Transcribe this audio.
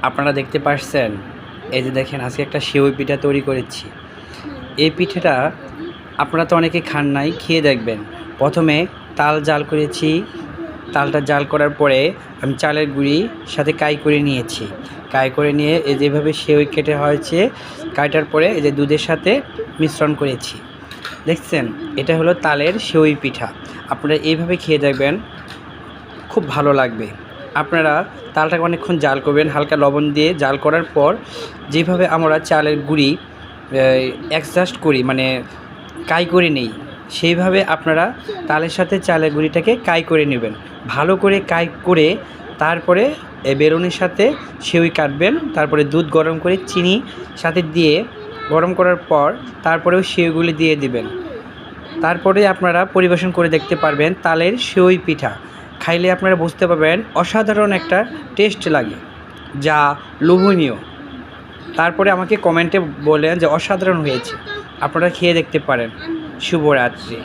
আপনারা দেখতে পাচ্ছেন, এই যে দেখেন আজকে একটা সেওই পিঠা তৈরি করেছি। এই পিঠাটা আপনারা তো অনেকে খান নাই, খেয়ে দেখবেন। প্রথমে তাল জাল করেছি, তালটা জাল করার পরে আমি চালের গুঁড়ি সাথে কাই করে নিয়েছি। কাই করে নিয়ে এই যেভাবে সেওই কেটে হয়েছে, কাটার পরে এই যে দুধের সাথে মিশ্রণ করেছি। দেখছেন, এটা হলো তালের সেওই পিঠা। আপনারা এইভাবে খেয়ে দেখবেন, খুব ভালো লাগবে। আপনারা তালটাকে অনেকক্ষণ জাল করবেন, হালকা লবণ দিয়ে জাল করার পর যেভাবে আমরা চালের গুঁড়ি অ্যাডজাস্ট করি, মানে কাই করে নেই, সেইভাবে আপনারা তালের সাথে চালের গুঁড়িটাকে কাই করে নেবেন। ভালো করে কাই করে তারপরে বেলুনের সাথে সেওই কাটবেন। তারপরে দুধ গরম করে চিনি সাথে দিয়ে গরম করার পর তারপরেও সেওইগুলি দিয়ে দিবেন। তারপরে আপনারা পরিবেশন করে দেখতে পারবেন তালের সেওই পিঠা। খাইলে আপনারা বুঝতে পারবেন অসাধারণ একটা টেস্ট লাগে, যা লোভনীয়। তারপরে আমাকে কমেন্টে বলেন যে অসাধারণ হয়েছে। আপনারা খেয়ে দেখতে পারেন। শুভরাত্রি।